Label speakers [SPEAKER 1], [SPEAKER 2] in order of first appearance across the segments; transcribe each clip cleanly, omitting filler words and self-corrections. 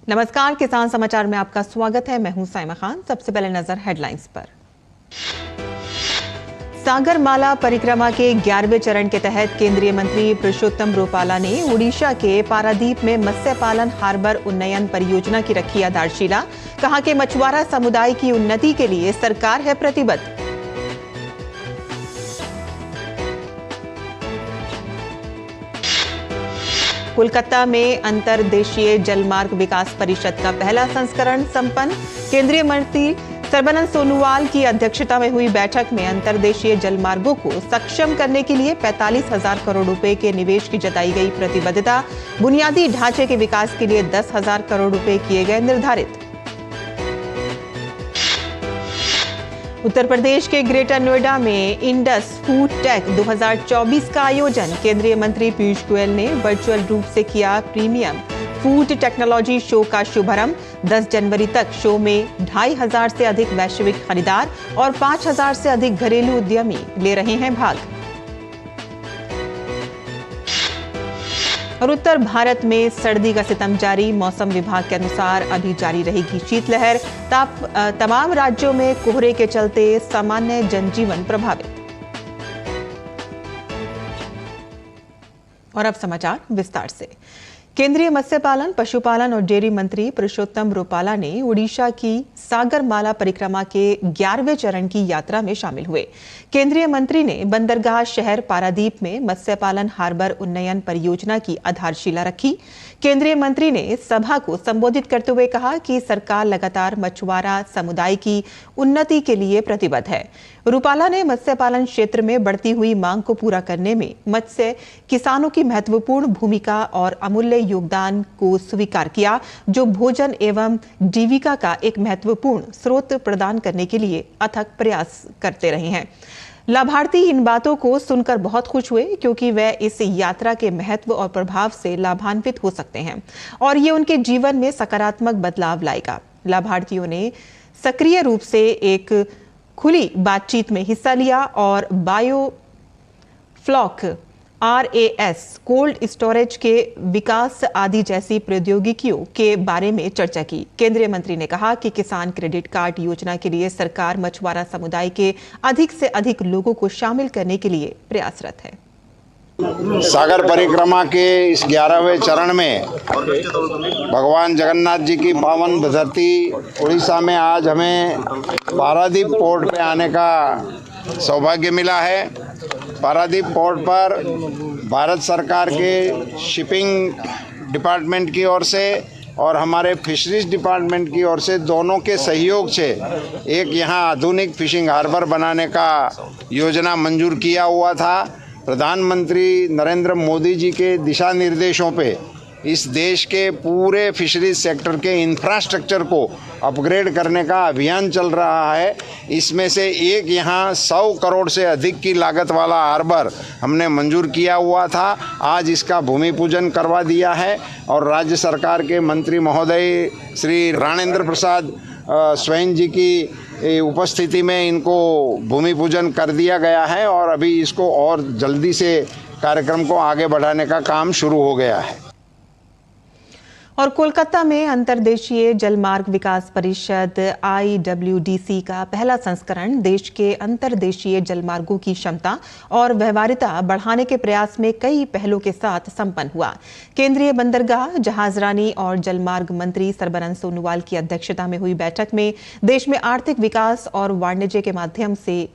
[SPEAKER 1] नमस्कार, किसान समाचार में आपका स्वागत है। मैं हूं साइमा खान। सबसे पहले नजर हेडलाइंस पर। सागरमाला परिक्रमा के 11वें चरण के तहत केंद्रीय मंत्री पुरुषोत्तम रूपाला ने ओडिशा के पारादीप में मत्स्य पालन हार्बर उन्नयन परियोजना की रखी आधारशिला। कहा कि मछुआरा समुदाय की उन्नति के लिए सरकार है प्रतिबद्ध। कोलकाता में अंतर्देशीय जलमार्ग विकास परिषद का पहला संस्करण संपन्न। केंद्रीय मंत्री सर्बानंद सोनोवाल की अध्यक्षता में हुई बैठक में अंतर्देशीय जलमार्गों को सक्षम करने के लिए 45,000 करोड़ रुपए के निवेश की जताई गई प्रतिबद्धता। बुनियादी ढांचे के विकास के लिए 10,000 करोड़ रुपए किए गए निर्धारित। उत्तर प्रदेश के ग्रेटर नोएडा में इंडस फूड टेक 2024 का आयोजन। केंद्रीय मंत्री पीयूष गोयल ने वर्चुअल रूप से किया प्रीमियम फूड टेक्नोलॉजी शो का शुभारंभ। 10 जनवरी तक शो में 2,500 से अधिक वैश्विक खरीदार और 5,000 से अधिक घरेलू उद्यमी ले रहे हैं भाग। और उत्तर भारत में सर्दी का सितम जारी। मौसम विभाग के अनुसार अभी जारी रहेगी शीतलहर। तमाम राज्यों में कोहरे के चलते सामान्य जनजीवन प्रभावित। और अब समाचार विस्तार से। केंद्रीय मत्स्य पालन, पशुपालन और डेयरी मंत्री पुरुषोत्तम रूपाला ने ओडिशा की सागरमाला परिक्रमा के 11वें चरण की यात्रा में शामिल हुए। केंद्रीय मंत्री ने बंदरगाह शहर पारादीप में मत्स्य पालन हार्बर उन्नयन परियोजना की आधारशिला रखी। केंद्रीय मंत्री ने सभा को संबोधित करते हुए कहा कि सरकार लगातार मछुआरा समुदाय की उन्नति के लिए प्रतिबद्ध है। रूपाला ने मत्स्य पालन क्षेत्र में बढ़ती हुई मांग को पूरा करने में मत्स्य किसानों की महत्वपूर्ण भूमिका और अमूल्य योगदान को स्वीकार किया, जो भोजन एवं जीविका का एक महत्वपूर्ण स्रोत प्रदान करने के लिए अथक प्रयास करते रहे हैं। लाभार्थी इन बातों को सुनकर बहुत खुश हुए, क्योंकि वे इस यात्रा के महत्व और प्रभाव से लाभान्वित हो सकते हैं और ये उनके जीवन में सकारात्मक बदलाव लाएगा। लाभार्थियों ने सक्रिय रूप से एक खुली बातचीत में हिस्सा लिया और बायोफ्लॉक, RAS, कोल्ड स्टोरेज के विकास आदि जैसी प्रौद्योगिकियों के बारे में चर्चा की। केंद्रीय मंत्री ने कहा कि किसान क्रेडिट कार्ड योजना के लिए सरकार मछुआरा समुदाय के अधिक से अधिक लोगों को शामिल करने के लिए प्रयासरत है।
[SPEAKER 2] सागर परिक्रमा के इस 11वें चरण में भगवान जगन्नाथ जी की पावन धरती उड़ीसा में आज हमें पारादीप पोर्ट पे आने का सौभाग्य मिला है। पारादीप पोर्ट पर भारत सरकार के शिपिंग डिपार्टमेंट की ओर से और हमारे फिशरीज डिपार्टमेंट की ओर से दोनों के सहयोग से एक यहाँ आधुनिक फिशिंग हार्बर बनाने का योजना मंजूर किया हुआ था। प्रधानमंत्री नरेंद्र मोदी जी के दिशा निर्देशों पे इस देश के पूरे फिशरीज सेक्टर के इंफ्रास्ट्रक्चर को अपग्रेड करने का अभियान चल रहा है। इसमें से एक यहाँ 100 करोड़ से अधिक की लागत वाला हार्बर हमने मंजूर किया हुआ था। आज इसका भूमि पूजन करवा दिया है और राज्य सरकार के मंत्री महोदय श्री राणेंद्र प्रसाद स्वयं जी की उपस्थिति में इनको भूमि पूजन कर दिया गया है और अभी इसको और जल्दी से कार्यक्रम को आगे बढ़ाने का काम शुरू हो गया है।
[SPEAKER 1] और कोलकाता में अंतर्देशीय जलमार्ग विकास परिषद IWDC का पहला संस्करण देश के अंतर्देशीय जलमार्गों की क्षमता और व्यवहारिता बढ़ाने के प्रयास में कई पहलों के साथ संपन्न हुआ। केंद्रीय बंदरगाह, जहाजरानी और जलमार्ग मंत्री सर्बानंद सोनोवाल की अध्यक्षता में हुई बैठक में देश में आर्थिक विकास और वाणिज्य के माध्यम से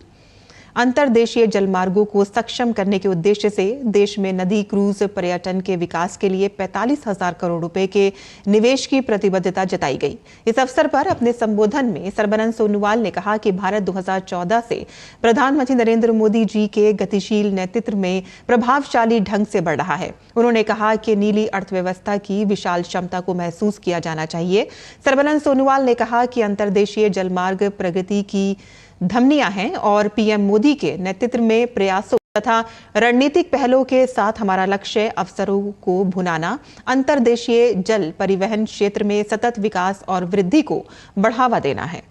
[SPEAKER 1] अंतर्देशीय जलमार्गों को सक्षम करने के उद्देश्य से देश में नदी क्रूज पर्यटन के विकास के लिए 45,000 करोड़ रुपए के निवेश की प्रतिबद्धता जताई गई। इस अवसर पर अपने संबोधन में सर्बानंद सोनोवाल ने कहा कि भारत 2014 से प्रधानमंत्री नरेंद्र मोदी जी के गतिशील नेतृत्व में प्रभावशाली ढंग से बढ़ रहा है। उन्होंने कहा कि नीली अर्थव्यवस्था की विशाल क्षमता को महसूस किया जाना चाहिए। सर्बानंद सोनोवाल ने कहा कि अंतर्देशीय जलमार्ग प्रगति की धमनियां हैं और पीएम मोदी के नेतृत्व में प्रयासों तथा रणनीतिक पहलों के साथ हमारा लक्ष्य अवसरों को भुनाना, अंतर्देशीय जल परिवहन क्षेत्र में सतत विकास और वृद्धि को बढ़ावा देना है।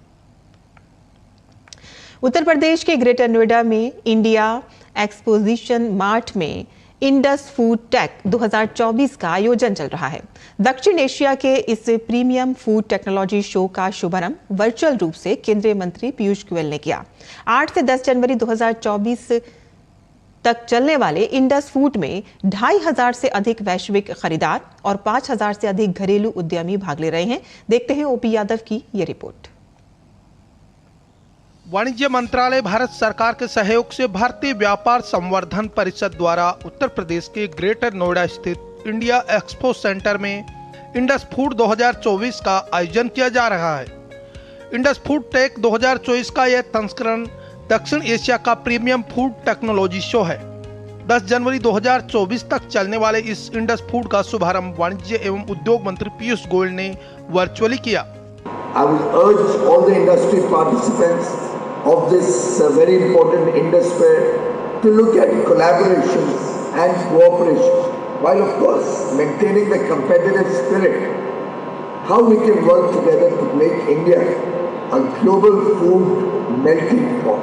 [SPEAKER 1] उत्तर प्रदेश के ग्रेटर नोएडा में इंडिया एक्सपोजिशन मार्ट में इंडस फूड टेक 2024 का आयोजन चल रहा है। दक्षिण एशिया के इस प्रीमियम फूड टेक्नोलॉजी शो का शुभारंभ वर्चुअल रूप से केंद्रीय मंत्री पीयूष गोयल ने किया। 8 से 10 जनवरी 2024 तक चलने वाले इंडस फूड में 2500 से अधिक वैश्विक खरीदार और 5000 से अधिक घरेलू उद्यमी भाग ले रहे हैं। देखते हैं ओपी यादव की ये रिपोर्ट।
[SPEAKER 3] वाणिज्य मंत्रालय भारत सरकार के सहयोग से भारतीय व्यापार संवर्धन परिषद द्वारा उत्तर प्रदेश के ग्रेटर नोएडा स्थित इंडिया एक्सपो सेंटर में इंडस फूड 2024 का आयोजन किया जा रहा है। इंडस फूड टेक 2024 का यह संस्करण दक्षिण एशिया का प्रीमियम फूड टेक्नोलॉजी शो है। 10 जनवरी 2024 तक चलने वाले इस इंडस फूड का शुभारंभ वाणिज्य एवं उद्योग मंत्री पीयूष गोयल ने वर्चुअली किया।
[SPEAKER 4] I will urge all the industry participants of this very important Indus Fair to look at collaboration and cooperation, while of course maintaining the competitive spirit, how we can work together to make India a global food melting pot.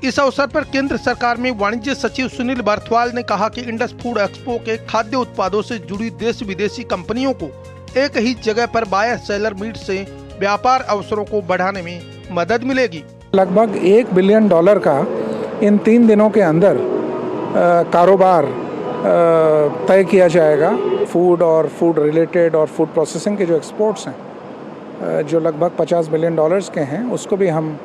[SPEAKER 3] इस अवसर पर केंद्र सरकार में वाणिज्य सचिव सुनील बर्थवाल ने कहा कि इंडस फूड एक्सपो के खाद्य उत्पादों से जुड़ी देश विदेशी कंपनियों को एक ही जगह पर बायर सेलर मीट से व्यापार अवसरों को बढ़ाने में मदद मिलेगी।
[SPEAKER 5] लगभग $1 बिलियन का इन 3 दिनों के अंदर कारोबार तय किया जाएगा। फूड और फूड रिलेटेड और फूड प्रोसेसिंग के जो एक्सपोर्ट्स हैं जो लगभग $50 बिलियन के हैं, उसको भी हम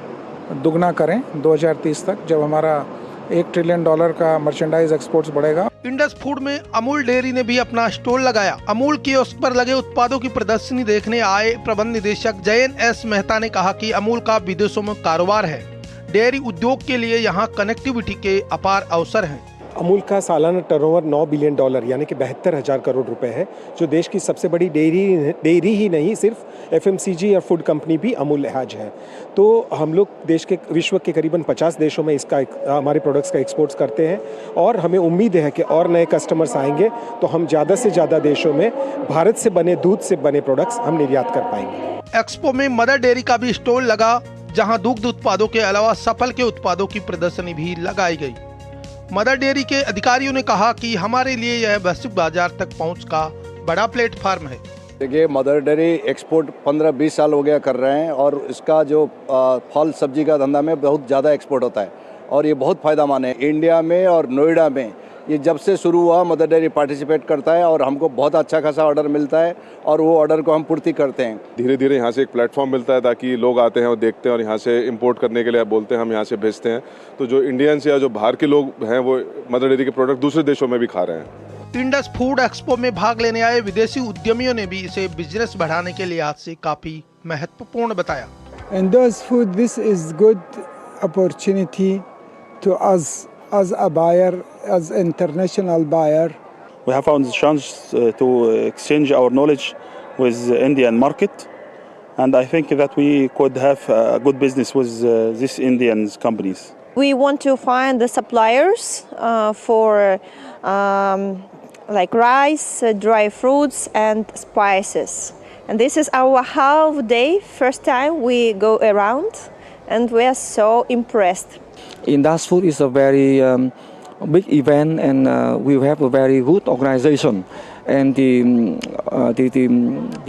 [SPEAKER 5] दुगना करें 2030 तक, जब हमारा $1 ट्रिलियन का मर्चेंडाइज एक्सपोर्ट्स बढ़ेगा।
[SPEAKER 3] इंडस फूड में अमूल डेयरी ने भी अपना स्टॉल लगाया। अमूल कियोस्क पर लगे उत्पादों की प्रदर्शनी देखने आए प्रबंध निदेशक जयन एस मेहता ने कहा कि अमूल का विदेशों में कारोबार है। डेयरी उद्योग के लिए यहाँ कनेक्टिविटी के अपार अवसर हैं।
[SPEAKER 6] अमूल का सालाना टर्नओवर $9 बिलियन यानी कि 72,000 करोड़ रुपए है, जो देश की सबसे बड़ी डेयरी ही नहीं, सिर्फ FMCG और फूड कंपनी भी अमूल लिहाज है। तो हम लोग देश के विश्व के करीबन 50 देशों में इसका हमारे प्रोडक्ट्स का एक्सपोर्ट्स करते हैं और हमें उम्मीद है कि और नए कस्टमर्स आएंगे तो हम ज़्यादा से ज़्यादा देशों में भारत से बने दूध से बने प्रोडक्ट्स हम निर्यात कर पाएंगे।
[SPEAKER 3] एक्सपो में मदर डेयरी का भी स्टॉल लगा, जहाँ दुग्ध उत्पादों के अलावा सफल के उत्पादों की प्रदर्शनी भी लगाई गई। मदर डेयरी के अधिकारियों ने कहा कि हमारे लिए यह वैश्विक बाजार तक पहुंच का बड़ा प्लेटफार्म है।
[SPEAKER 7] देखिए, मदर डेयरी एक्सपोर्ट 15-20 साल हो गया कर रहे हैं और इसका जो फल सब्जी का धंधा में बहुत ज़्यादा एक्सपोर्ट होता है और ये बहुत फ़ायदेमंद है। इंडिया में और नोएडा में ये जब से शुरू हुआ मदर डेयरी पार्टिसिपेट करता है और हमको बहुत अच्छा खासा ऑर्डर मिलता है और वो ऑर्डर को हम पूर्ति करते हैं।
[SPEAKER 8] धीरे धीरे यहाँ से एक प्लेटफॉर्म मिलता है ताकि लोग आते हैं और देखते हैं और यहाँ से इंपोर्ट करने के लिए बोलते हैं, हम यहाँ से भेजते हैं। तो जो इंडियंस या जो बाहर के लोग हैं वो मदर डेयरी के प्रोडक्ट दूसरे देशों में भी खा रहे हैं।
[SPEAKER 3] इंडस फूड एक्सपो में भाग लेने आए विदेशी उद्यमियों ने भी इसे बिजनेस बढ़ाने के लिहाज से काफी महत्वपूर्ण बताया।
[SPEAKER 9] Indus food, this is good opportunity to us as a buyer, as international buyer.
[SPEAKER 10] We have found the chance to exchange our knowledge with the Indian market, and I think that we could have a good business with these Indian companies.
[SPEAKER 11] We want to find the suppliers for like rice, dry fruits and spices. And this is our half day, first time we go around, and we are so impressed.
[SPEAKER 12] Indus Food is a very big event, and we have a very good organization, and the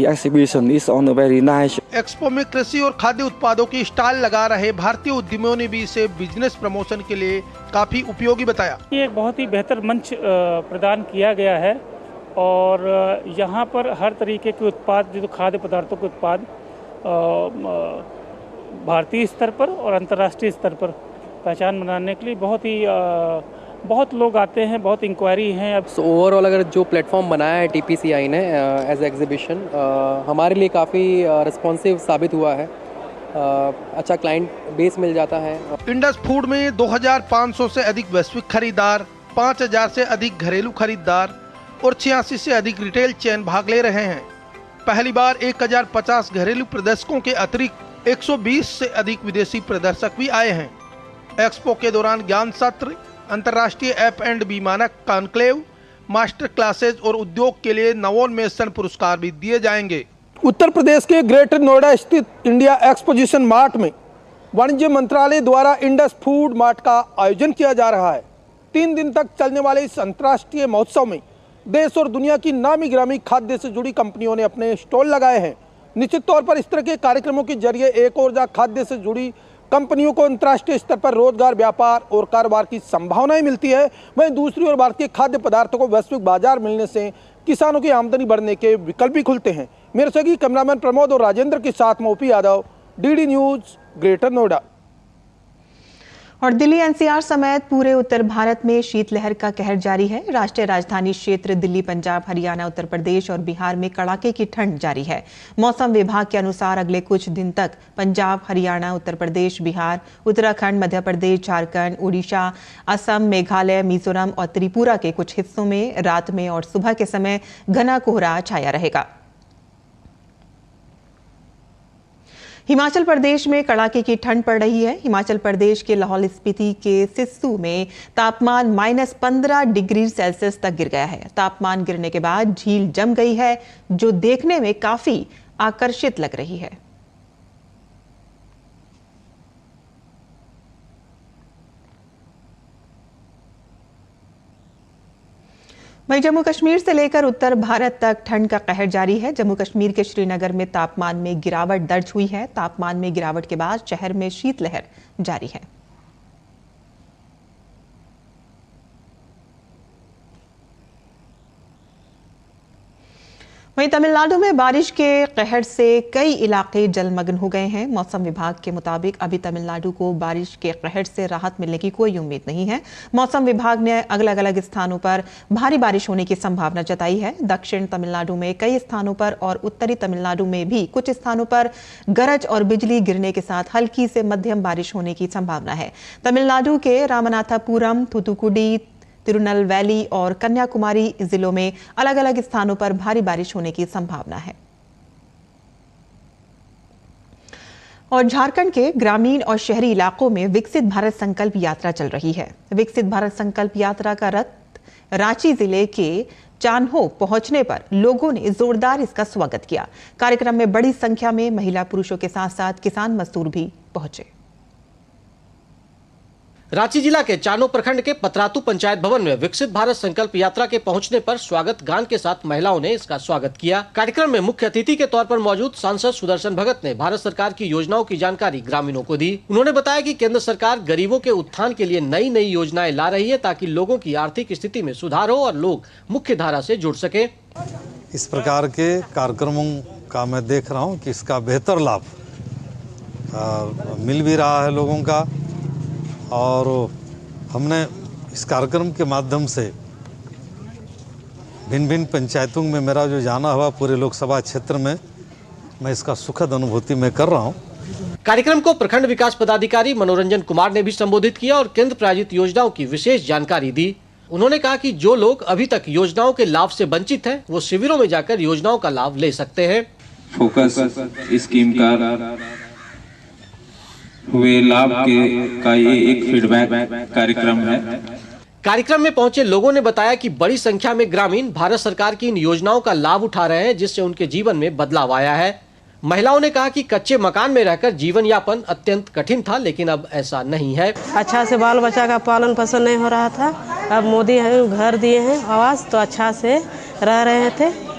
[SPEAKER 12] exhibition is on a very nice.
[SPEAKER 3] Expo में कृषि और खाद्य उत्पादों की stall लगा रहे भारतीय उद्यमियों ने भी इसे बिजनेस प्रमोशन के लिए काफी उपयोगी बताया।
[SPEAKER 13] ये एक बहुत ही बेहतर मंच प्रदान किया गया है और यहाँ पर हर तरीके के उत्पाद, जो खाद्य पदार्थों के उत्पाद भारतीय स्तर पर और अंतर्राष्ट्रीय स्तर पर पहचान बनाने के लिए बहुत लोग आते हैं, बहुत इंक्वायरी हैं। अब
[SPEAKER 14] ओवरऑल अगर जो प्लेटफॉर्म बनाया है TPCI ने एज एग्जीबिशन, हमारे लिए काफ़ी रिस्पॉन्सिव साबित हुआ है। अच्छा क्लाइंट बेस मिल जाता है।
[SPEAKER 3] इंडस फूड में 2500 से अधिक वैश्विक खरीदार, 5000 से अधिक घरेलू खरीदार और 86 से अधिक रिटेल चेन भाग ले रहे हैं। पहली बार 1050 घरेलू प्रदर्शकों के अतिरिक्त 120 से अधिक विदेशी प्रदर्शक भी आए हैं। एक्सपो के दौरान ज्ञान सत्र, अंतर्राष्ट्रीय F&B मानक कॉन्क्लेव, मास्टर क्लासेज और उद्योग के लिए नवोन्मेषण पुरस्कार भी दिए जाएंगे।
[SPEAKER 15] उत्तर प्रदेश के ग्रेटर नोएडा स्थित इंडिया एक्सपोजिशन मार्ट में वाणिज्य मंत्रालय द्वारा इंडस फूड मार्ट का आयोजन किया जा रहा है। 3 दिन तक चलने वाले इस अंतर्राष्ट्रीय महोत्सव में देश और दुनिया की नामी गिरामी खाद्य से जुड़ी कंपनियों ने अपने स्टॉल लगाए हैं। निश्चित तौर पर इस तरह के कार्यक्रमों के जरिए एक और जहाँ खाद्य से जुड़ी कंपनियों को अंतर्राष्ट्रीय स्तर पर रोजगार, व्यापार और कारोबार की संभावनाएं मिलती है, वहीं दूसरी ओर भारतीय खाद्य पदार्थों को वैश्विक बाजार मिलने से किसानों की आमदनी बढ़ने के विकल्प भी खुलते हैं। मेरे सगी कैमरामैन प्रमोद और राजेंद्र के साथ Mopi Yadav, DD news, greater Noida.
[SPEAKER 1] और दिल्ली एनसीआर समेत पूरे उत्तर भारत में शीतलहर का कहर जारी है। राष्ट्रीय राजधानी क्षेत्र दिल्ली, पंजाब, हरियाणा, उत्तर प्रदेश और बिहार में कड़ाके की ठंड जारी है। मौसम विभाग के अनुसार अगले कुछ दिन तक पंजाब, हरियाणा, उत्तर प्रदेश, बिहार, उत्तराखंड, मध्य प्रदेश, झारखंड, उड़ीसा, असम, मेघालय, मिजोरम और त्रिपुरा के कुछ हिस्सों में रात में और सुबह के समय घना कोहरा छाया रहेगा। हिमाचल प्रदेश में कड़ाके की ठंड पड़ रही है। हिमाचल प्रदेश के लाहौल स्पीति के सिस्सू में तापमान -15 डिग्री सेल्सियस तक गिर गया है। तापमान गिरने के बाद झील जम गई है, जो देखने में काफी आकर्षित लग रही है। वहीं जम्मू कश्मीर से लेकर उत्तर भारत तक ठंड का कहर जारी है। जम्मू कश्मीर के श्रीनगर में तापमान में गिरावट दर्ज हुई है। तापमान में गिरावट के बाद शहर में शीतलहर जारी है। वहीं तमिलनाडु में बारिश के कहर से कई इलाके जलमग्न हो गए हैं। मौसम विभाग के मुताबिक अभी तमिलनाडु को बारिश के कहर से राहत मिलने की कोई उम्मीद नहीं है। मौसम विभाग ने अलग अलग स्थानों पर भारी बारिश होने की संभावना जताई है। दक्षिण तमिलनाडु में कई स्थानों पर और उत्तरी तमिलनाडु में भी कुछ स्थानों पर गरज और बिजली गिरने के साथ हल्की से मध्यम बारिश होने की संभावना है। तमिलनाडु के रामनाथपुरम, थूथुकुडी, तिरुनेलवेली और कन्याकुमारी जिलों में अलग अलग स्थानों पर भारी बारिश होने की संभावना है। और झारखंड के ग्रामीण और शहरी इलाकों में विकसित भारत संकल्प यात्रा चल रही है। विकसित भारत संकल्प यात्रा का रथ रांची जिले के चान्हो पहुंचने पर लोगों ने जोरदार इसका स्वागत किया। कार्यक्रम में बड़ी संख्या में महिला पुरुषों के साथ साथ किसान मजदूर भी पहुंचे।
[SPEAKER 16] रांची जिला के चान्हो प्रखंड के पतरातू पंचायत भवन में विकसित भारत संकल्प यात्रा के पहुंचने पर स्वागत गान के साथ महिलाओं ने इसका स्वागत किया। कार्यक्रम में मुख्य अतिथि के तौर पर मौजूद सांसद सुदर्शन भगत ने भारत सरकार की योजनाओं की जानकारी ग्रामीणों को दी। उन्होंने बताया कि केंद्र सरकार गरीबों के उत्थान के लिए नई नई योजनाएं ला रही है, ताकि लोगों की आर्थिक स्थिति में सुधार हो और लोग मुख्य धारा से जुड़ सके।
[SPEAKER 17] इस प्रकार के कार्यक्रमों का मैं देख रहा हूँ कि इसका बेहतर लाभ मिल भी रहा है लोगों का, और हमने इस कार्यक्रम के माध्यम से भिन्न भिन्न पंचायतों में मेरा जो जाना हुआ पूरे लोकसभा क्षेत्र में, मैं इसका सुखद अनुभूति में कर रहा हूँ।
[SPEAKER 16] कार्यक्रम को प्रखंड विकास पदाधिकारी मनोरंजन कुमार ने भी संबोधित किया और केंद्र प्रायोजित योजनाओं की विशेष जानकारी दी। उन्होंने कहा कि जो लोग अभी तक योजनाओं के लाभ से वंचित हैं, वो शिविरों में जाकर योजनाओं का लाभ ले सकते हैं।
[SPEAKER 18] फोकस स्कीम का हुए लाभ का ये एक फीडबैक कार्यक्रम है।
[SPEAKER 16] कार्यक्रम में पहुंचे लोगों ने बताया कि बड़ी संख्या में ग्रामीण भारत सरकार की इन योजनाओं का लाभ उठा रहे हैं, जिससे उनके जीवन में बदलाव आया है। महिलाओं ने कहा कि कच्चे मकान में रहकर जीवन यापन अत्यंत कठिन था, लेकिन अब ऐसा नहीं है।
[SPEAKER 19] अच्छा से बाल बच्चा का पालन पोषण नहीं हो रहा था, अब मोदी घर दिए हैं आवास, तो अच्छा से रह रहे थे।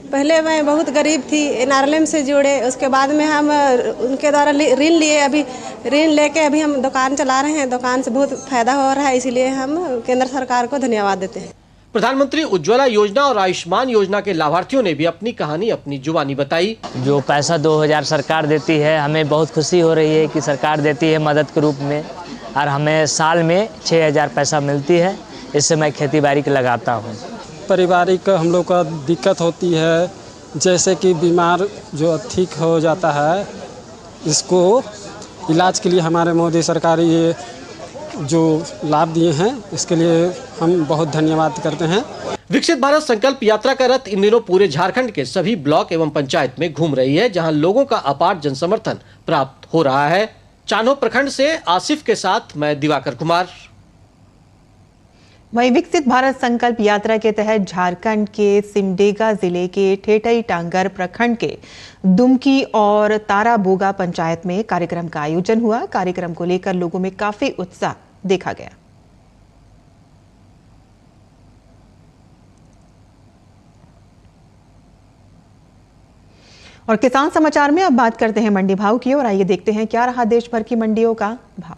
[SPEAKER 20] पहले मैं बहुत गरीब थी, एनआरएलएम से जुड़े, उसके बाद में हम उनके द्वारा ऋण लिए, अभी ऋण लेके अभी हम दुकान चला रहे हैं, दुकान से बहुत फायदा हो रहा है, इसीलिए हम केंद्र सरकार को धन्यवाद देते हैं।
[SPEAKER 16] प्रधानमंत्री उज्ज्वला योजना और आयुष्मान योजना के लाभार्थियों ने भी अपनी कहानी अपनी जुबानी बताई।
[SPEAKER 21] जो पैसा 2000 सरकार देती है, हमें बहुत खुशी हो रही है कि सरकार देती है मदद के रूप में, और हमें साल में 6000 पैसा मिलती है। इससे मैं खेती बाड़ी के लगाता हूँ।
[SPEAKER 22] पारिवारिक हम लोग का दिक्कत होती है, जैसे कि बीमार जो ठीक हो जाता है, इसको इलाज के लिए हमारे मोदी सरकार ये जो लाभ दिए हैं, इसके लिए हम बहुत धन्यवाद करते हैं।
[SPEAKER 16] विकसित भारत संकल्प यात्रा का रथ इन दिनों पूरे झारखंड के सभी ब्लॉक एवं पंचायत में घूम रही है, जहां लोगों का अपार जनसमर्थन प्राप्त हो रहा है। चान्हो प्रखंड से आसिफ के साथ मैं दिवाकर कुमार।
[SPEAKER 1] वहीं विकसित भारत संकल्प यात्रा के तहत झारखंड के सिमडेगा जिले के ठेठई टांगर प्रखंड के दुमकी और ताराबोगा पंचायत में कार्यक्रम का आयोजन हुआ। कार्यक्रम को लेकर लोगों में काफी उत्साह देखा गया। और किसान समाचार में अब बात करते हैं मंडी भाव की और आइए देखते हैं क्या रहा देश भर की मंडियों का भाव।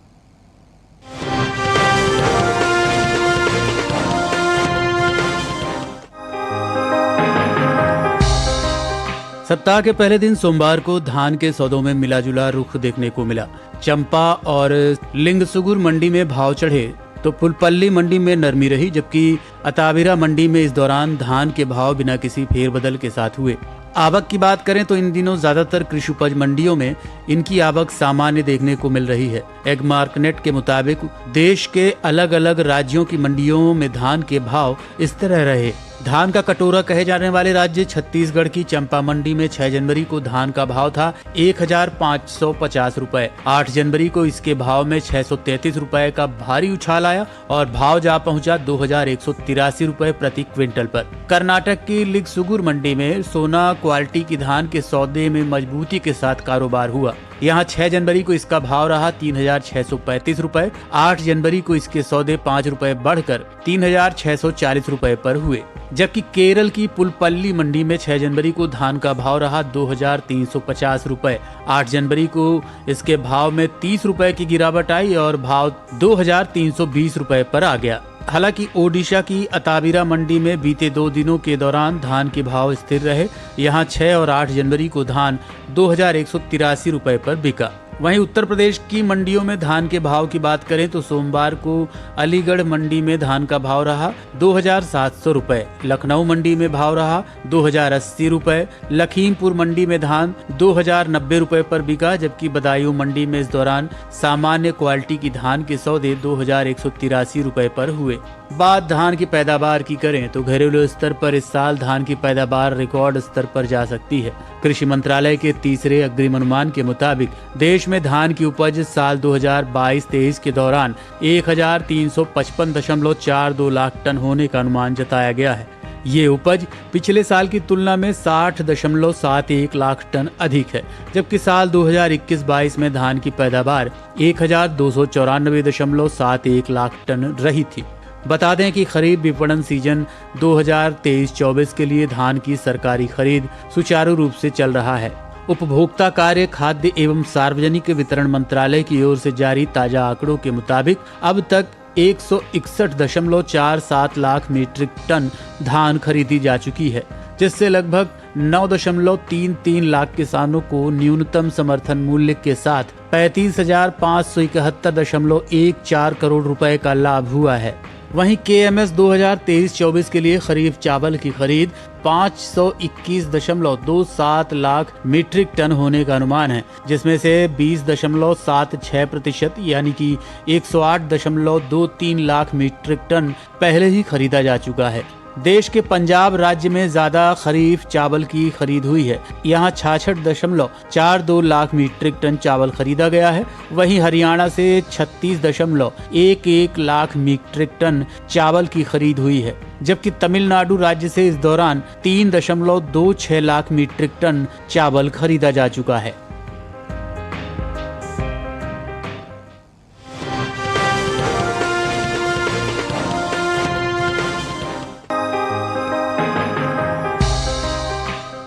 [SPEAKER 2] सप्ताह के पहले दिन सोमवार को धान के सौदों में मिला जुला रुख देखने को मिला। चंपा और लिंगसुगुर मंडी में भाव चढ़े तो पुलपल्ली मंडी में नरमी रही, जबकि अताबिरा मंडी में इस दौरान धान के भाव बिना किसी फेरबदल के साथ हुए। आवक की बात करें तो इन दिनों ज्यादातर कृषि उपज मंडियों में इनकी आवक सामान्य देखने को मिल रही है। एग मार्केट के मुताबिक देश के अलग अलग राज्यों की मंडियों में धान के भाव इस तरह रहे। धान का कटोरा कहे जाने वाले राज्य छत्तीसगढ़ की चंपा मंडी में 6 जनवरी को धान का भाव था 1550 रुपए। 8 जनवरी को इसके भाव में 633 रुपए का भारी उछाल आया और भाव जा पहुंचा 2183 रुपए प्रति क्विंटल पर। कर्नाटक की लिंगसुगुर मंडी में सोना क्वालिटी की धान के सौदे में मजबूती के साथ कारोबार हुआ। यहाँ 6 जनवरी को इसका भाव रहा 3635 रुपए। 8 जनवरी को इसके सौदे 5 रुपए बढ़कर 3640 रुपए पर हुए। जबकि केरल की पुलपल्ली मंडी में 6 जनवरी को धान का भाव रहा 2350 रुपए। 8 जनवरी को इसके भाव में 30 रुपए की गिरावट आई और भाव 2320 रुपए पर आ गया। हालांकि ओडिशा की अताबिरा मंडी में बीते 2 दिनों के दौरान धान के भाव स्थिर रहे। यहाँ 6 और 8 जनवरी को धान 2183 रुपए पर बिका। वहीं उत्तर प्रदेश की मंडियों में धान के भाव की बात करें तो सोमवार को अलीगढ़ मंडी में धान का भाव रहा 2700 रुपए, लखनऊ मंडी में भाव रहा 2080 रुपए, लखीमपुर मंडी में धान 2090 रुपए पर बिका, जबकि बदायूं मंडी में इस दौरान सामान्य क्वालिटी की धान के सौदे 2183 रुपए पर हुए। बात धान की पैदावार की करें तो घरेलू स्तर पर इस साल धान की पैदावार रिकॉर्ड स्तर पर जा सकती है। कृषि मंत्रालय के तीसरे अग्रिम अनुमान के मुताबिक देश में धान की उपज साल 2022-23 के दौरान 1355.42 लाख टन होने का अनुमान जताया गया है। ये उपज पिछले साल की तुलना में 60.71 लाख टन अधिक है, जबकि साल 2021-22 में धान की पैदावार 1294.71 लाख टन रही थी। बता दें कि खरीफ विपणन सीजन 2023-24 के लिए धान की सरकारी खरीद सुचारू रूप से चल रहा है। उपभोक्ता कार्य, खाद्य एवं सार्वजनिक वितरण मंत्रालय की ओर से जारी ताजा आंकड़ों के मुताबिक अब तक 161.47 लाख मीट्रिक टन धान खरीदी जा चुकी है, जिससे लगभग 9.33 लाख किसानों को न्यूनतम समर्थन मूल्य के साथ 35,571.14 करोड़ रुपए का लाभ हुआ है। वहीं KMS 2023-24 के लिए खरीफ चावल की खरीद 521.27 लाख मीट्रिक टन होने का अनुमान है, जिसमें से 20.76% यानी कि 108.23 लाख मीट्रिक टन पहले ही खरीदा जा चुका है। देश के पंजाब राज्य में ज्यादा खरीफ चावल की खरीद हुई है। यहाँ 66.42 लाख मीट्रिक टन चावल खरीदा गया है। वहीं हरियाणा से 36.11 लाख मीट्रिक टन चावल की खरीद हुई है, जबकि तमिलनाडु राज्य से इस दौरान 3.26 लाख मीट्रिक टन चावल खरीदा जा चुका है।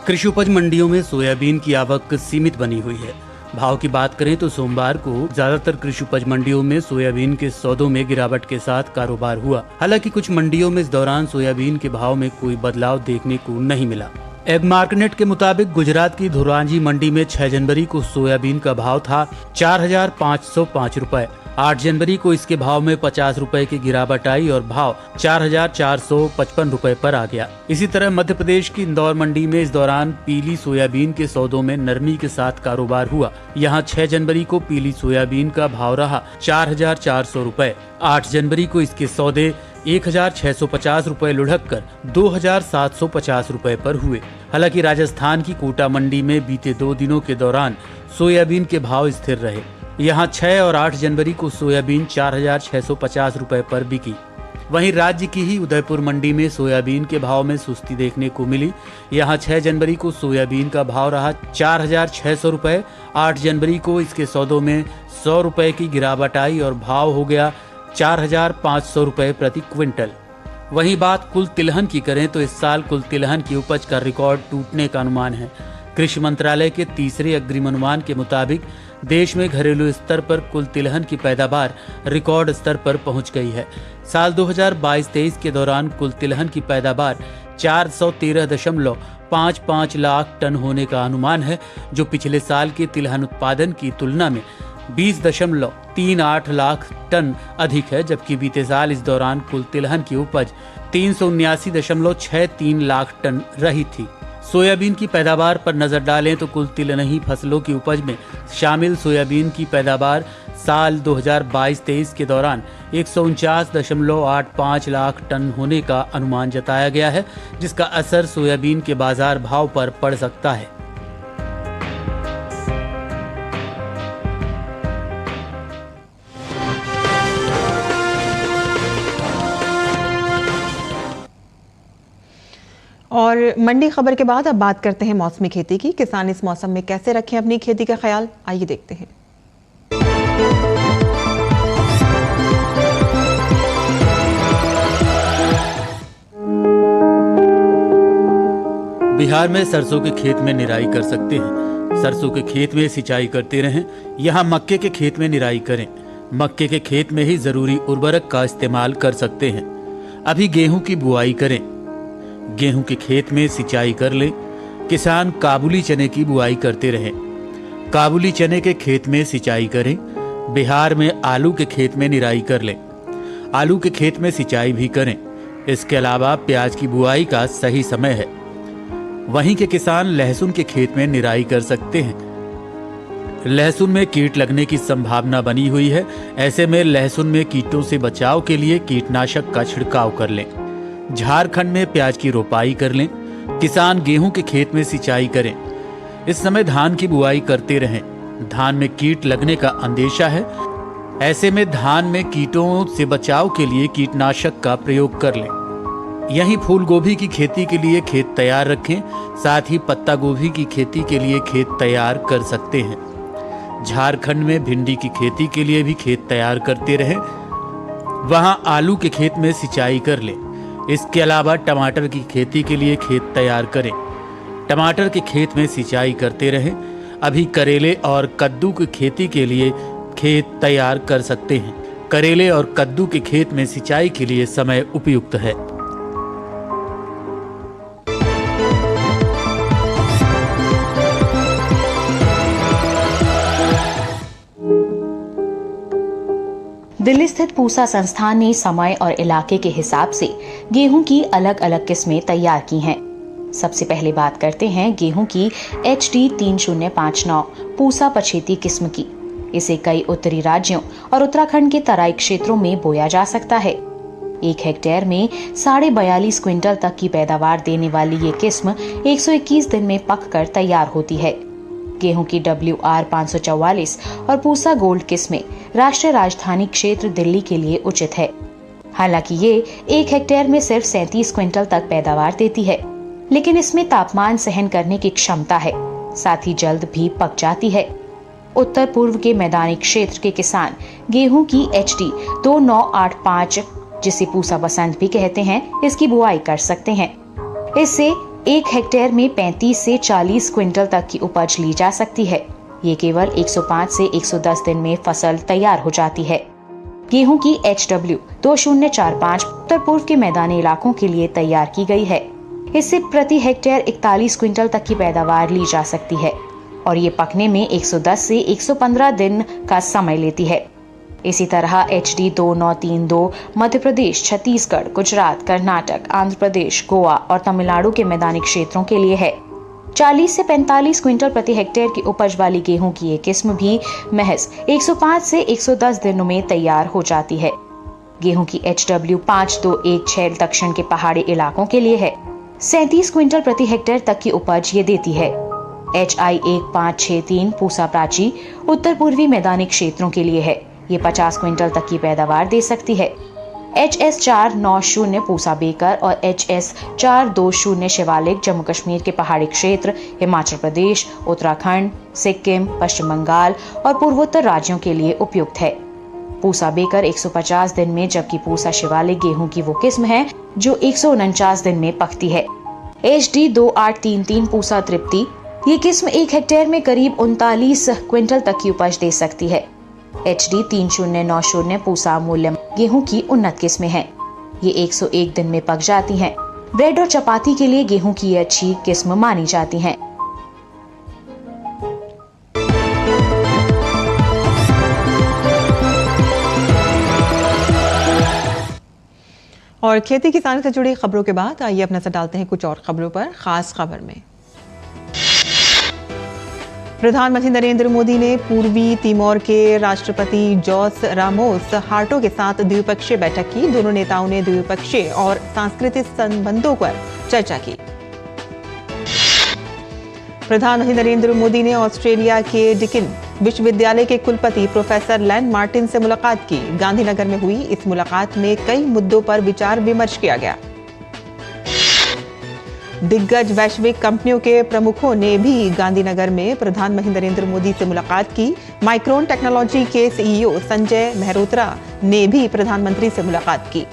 [SPEAKER 2] कृषि उपज मंडियों में सोयाबीन की आवक सीमित बनी हुई है। भाव की बात करें तो सोमवार को ज्यादातर कृषि उपज मंडियों में सोयाबीन के सौदों में गिरावट के साथ कारोबार हुआ। हालांकि कुछ मंडियों में इस दौरान सोयाबीन के भाव में कोई बदलाव देखने को नहीं मिला। एग मार्केट के मुताबिक गुजरात की धोराजी मंडी में 6 जनवरी को सोयाबीन का भाव था 4,505 रुपए। 8 जनवरी को इसके भाव में 50 रुपए की गिरावट आई और भाव 4,455 रुपए पर आ गया। इसी तरह मध्य प्रदेश की इंदौर मंडी में इस दौरान पीली सोयाबीन के सौदों में नरमी के साथ कारोबार हुआ। यहाँ 6 जनवरी को पीली सोयाबीन का भाव रहा 4,400 रुपए। 8 जनवरी को इसके सौदे 1,650 रुपए लुढ़क कर 2,750 रुपए पर हुए। हालांकि राजस्थान की कोटा मंडी में बीते 2 दिनों के दौरान सोयाबीन के भाव स्थिर रहे। यहाँ 6 और 8 जनवरी को सोयाबीन 4,650 रुपए पर बिकी। वहीं राज्य की ही उदयपुर मंडी में सोयाबीन के भाव में सुस्ती देखने को मिली। यहाँ 6 जनवरी को सोयाबीन का भाव रहा 4,600 रुपए। 8 जनवरी को इसके सौदों में 100 रुपए की गिरावट आई और भाव हो गया 4,500 रुपए प्रति क्विंटल। वहीं बात कुल तिलहन की करें तो इस साल कुल तिलहन की उपज का रिकॉर्ड टूटने का अनुमान है। कृषि मंत्रालय के तीसरे अग्रिम अनुमान के मुताबिक देश में घरेलू स्तर पर कुल तिलहन की पैदावार रिकॉर्ड स्तर पर पहुंच गई है। साल 2022-23 के दौरान कुल तिलहन की पैदावार 413.55 लाख टन होने का अनुमान है, जो पिछले साल के तिलहन उत्पादन की तुलना में 20.38 लाख टन अधिक है, जबकि बीते साल इस दौरान कुल तिलहन की उपज 379.63 लाख टन रही थी। सोयाबीन की पैदावार पर नजर डालें तो कुल तिलहनी फसलों की उपज में शामिल सोयाबीन की पैदावार साल 2022-23 के दौरान 149.85 लाख टन होने का अनुमान जताया गया है, जिसका असर सोयाबीन के बाजार भाव पर पड़ सकता है।
[SPEAKER 1] और मंडी खबर के बाद अब बात करते हैं मौसमी खेती की। किसान इस मौसम में कैसे रखें अपनी खेती का ख्याल, आइए देखते हैं।
[SPEAKER 2] बिहार में सरसों के खेत में निराई कर सकते हैं। सरसों के खेत में सिंचाई करते रहें। यहाँ मक्के के खेत में निराई करें। मक्के के खेत में ही जरूरी उर्वरक का इस्तेमाल कर सकते हैं। अभी गेहूं की बुआई करें। गेहूं के खेत में सिंचाई कर लें। किसान काबुली चने की बुआई करते रहें। काबुली चने के खेत में सिंचाई करें। बिहार में आलू के खेत में निराई कर लें। आलू के खेत में सिंचाई भी करें। इसके अलावा प्याज की बुआई का सही समय है। वहीं के किसान लहसुन के खेत में निराई कर सकते हैं। लहसुन में कीट लगने की संभावना बनी हुई है। ऐसे में लहसुन में कीटों से बचाव के लिए कीटनाशक का छिड़काव कर लें। झारखंड में प्याज की रोपाई कर लें। किसान गेहूं के खेत में सिंचाई करें। इस समय धान की बुआई करते रहें। धान में कीट लगने का अंदेशा है। ऐसे में धान में कीटों से बचाव के लिए कीटनाशक का प्रयोग कर लें। यहीं फूल गोभी की खेती के लिए खेत तैयार रखें। साथ ही पत्ता गोभी की खेती के लिए खेत तैयार कर सकते हैं। झारखंड में भिंडी की खेती के लिए भी खेत तैयार करते रहें। वहां आलू के खेत में सिंचाई कर लें। इसके अलावा टमाटर की खेती के लिए खेत तैयार करें। टमाटर के खेत में सिंचाई करते रहें। अभी करेले और कद्दू की खेती के लिए खेत तैयार कर सकते हैं। करेले और कद्दू के खेत में सिंचाई के लिए समय उपयुक्त है।
[SPEAKER 4] दिल्ली स्थित पूसा संस्थान ने समय और इलाके के हिसाब से गेहूं की अलग अलग किस्में तैयार की हैं। सबसे पहले बात करते हैं गेहूं की HD 3059 पूसा पछेती किस्म की। इसे कई उत्तरी राज्यों और उत्तराखंड के तराई क्षेत्रों में बोया जा सकता है। 1 हेक्टेयर में 42.5 क्विंटल तक की पैदावार देने वाली ये किस्म 121 दिन में पककर तैयार होती है। गेहूं की WR 544 और पूसा गोल्ड किस्में राष्ट्रीय राजधानी क्षेत्र दिल्ली के लिए उचित है। हालांकि ये 1 हेक्टेयर में सिर्फ 37 क्विंटल तक पैदावार देती है, लेकिन इसमें तापमान सहन करने की क्षमता है, साथ ही जल्द भी पक जाती है। उत्तर पूर्व के मैदानी क्षेत्र के किसान गेहूं की HD 2985, जिसे पूसा बसंत भी कहते हैं, इसकी बुआई कर सकते हैं। इससे 1 हेक्टेयर में 35 से 40 क्विंटल तक की उपज ली जा सकती है। ये केवल 105 से 110 दिन में फसल तैयार हो जाती है। गेहूं की HW 2045 उत्तर पूर्व के मैदानी इलाकों के लिए तैयार की गई है। इससे प्रति हेक्टेयर 41 क्विंटल तक की पैदावार ली जा सकती है और ये पकने में 110 से 115 दिन का समय लेती है। इसी तरह HD 2932 मध्य प्रदेश, छत्तीसगढ़, गुजरात, कर्नाटक, आंध्र प्रदेश, गोवा और तमिलनाडु के मैदानी क्षेत्रों के लिए है। 40 से 45 क्विंटल प्रति हेक्टेयर की उपज वाली गेहूं की ये किस्म भी महज 105 से 110 दिनों में तैयार हो जाती है। गेहूं की HW 5216 दक्षिण के पहाड़ी इलाकों के लिए है। 37 क्विंटल प्रति हेक्टेयर तक की उपज ये देती है। HI 1563 पूसा प्राची उत्तर पूर्वी मैदानी क्षेत्रों के लिए है। ये 50 क्विंटल तक की पैदावार दे सकती है। HS 490 पूसा बेकर और HS 420 शिवालिक जम्मू कश्मीर के पहाड़ी क्षेत्र, हिमाचल प्रदेश, उत्तराखंड, सिक्किम, पश्चिम बंगाल और पूर्वोत्तर राज्यों के लिए उपयुक्त है। पूसा बेकर 150 दिन में, जबकि पूसा शिवालिक गेहूं की वो किस्म है जो 149 दिन में पकती है। HD 2833 पूसा तृप्ति ये किस्म 1 हेक्टेयर में करीब 39 क्विंटल तक की उपज दे सकती है। HD 3090 पूसा मूल्य गेहूं की उन्नत किस्में हैं। ये 101 दिन में पक जाती हैं। ब्रेड और चपाती के लिए गेहूं की ये अच्छी किस्म मानी जाती हैं।
[SPEAKER 1] और खेती किसानी से जुड़ी खबरों के बाद आइए अब नजर डालते हैं कुछ और खबरों पर। खास खबर में प्रधानमंत्री नरेंद्र मोदी ने पूर्वी तिमोर के राष्ट्रपति जोस रामोस हार्टो के साथ द्विपक्षीय बैठक की। दोनों नेताओं ने द्विपक्षीय और सांस्कृतिक संबंधों पर चर्चा की। प्रधानमंत्री नरेंद्र मोदी ने ऑस्ट्रेलिया के डिकिन विश्वविद्यालय के कुलपति प्रोफेसर लैन मार्टिन से मुलाकात की। गांधीनगर में हुई इस मुलाकात में कई मुद्दों पर विचार विमर्श किया गया। दिग्गज वैश्विक कंपनियों के प्रमुखों ने भी गांधीनगर में प्रधानमंत्री नरेंद्र मोदी से मुलाकात की। माइक्रोन टेक्नोलॉजी के सीईओ संजय मेहरोत्रा ने भी प्रधानमंत्री से मुलाकात की।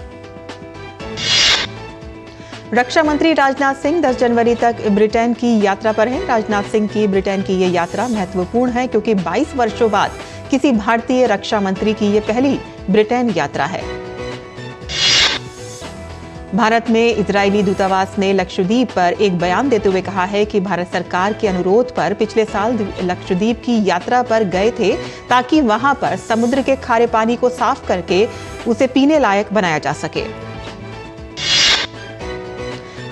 [SPEAKER 1] रक्षा मंत्री राजनाथ सिंह 10 जनवरी तक ब्रिटेन की यात्रा पर हैं। राजनाथ सिंह की ब्रिटेन की ये यात्रा महत्वपूर्ण है क्योंकि 22 वर्षों बाद किसी भारतीय रक्षा मंत्री की ये पहली ब्रिटेन यात्रा है। भारत में इजरायली दूतावास ने लक्षद्वीप पर एक बयान देते हुए कहा है कि भारत सरकार के अनुरोध पर पिछले साल लक्षद्वीप की यात्रा पर गए थे ताकि वहां पर समुद्र के खारे पानी को साफ करके उसे पीने लायक बनाया जा सके।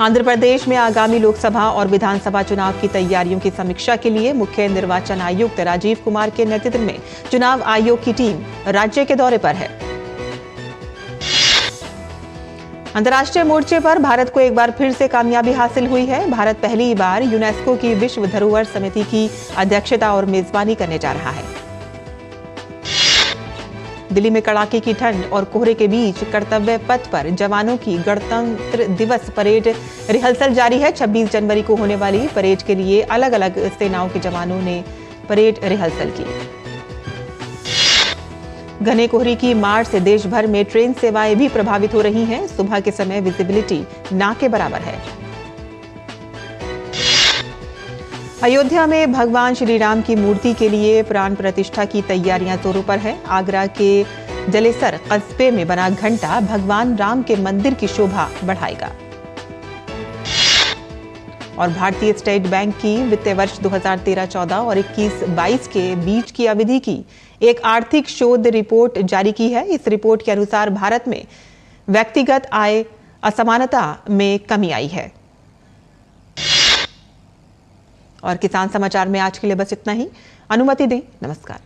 [SPEAKER 1] आंध्र प्रदेश में आगामी लोकसभा और विधानसभा चुनाव की तैयारियों की समीक्षा के लिए मुख्य निर्वाचन आयुक्त राजीव कुमार के नेतृत्व में चुनाव आयोग की टीम राज्य के दौरे पर है। अंतर्राष्ट्रीय मोर्चे पर भारत को एक बार फिर से कामयाबी हासिल हुई है। भारत पहली बार यूनेस्को की विश्व धरोहर समिति की अध्यक्षता और मेजबानी करने जा रहा है। दिल्ली में कड़ाके की ठंड और कोहरे के बीच कर्तव्य पथ पर जवानों की गणतंत्र दिवस परेड रिहर्सल जारी है। 26 जनवरी को होने वाली परेड के लिए अलग अलग सेनाओं के जवानों ने परेड रिहर्सल की। घने कोहरे की मार से देश भर में ट्रेन सेवाएं भी प्रभावित हो रही हैं। सुबह के समय विजिबिलिटी ना के बराबर है। अयोध्या में भगवान श्री राम की मूर्ति के लिए प्राण प्रतिष्ठा की तैयारियां जोरों पर है। आगरा के जलेसर कस्बे में बना घंटा भगवान राम के मंदिर की शोभा बढ़ाएगा। और भारतीय स्टेट बैंक की वित्तीय वर्ष 2013-14 और 21-22 के बीच की अवधि की एक आर्थिक शोध रिपोर्ट जारी की है। इस रिपोर्ट के अनुसार भारत में व्यक्तिगत आय असमानता में कमी आई है। और किसान समाचार में आज के लिए बस इतना ही। अनुमति दें। नमस्कार।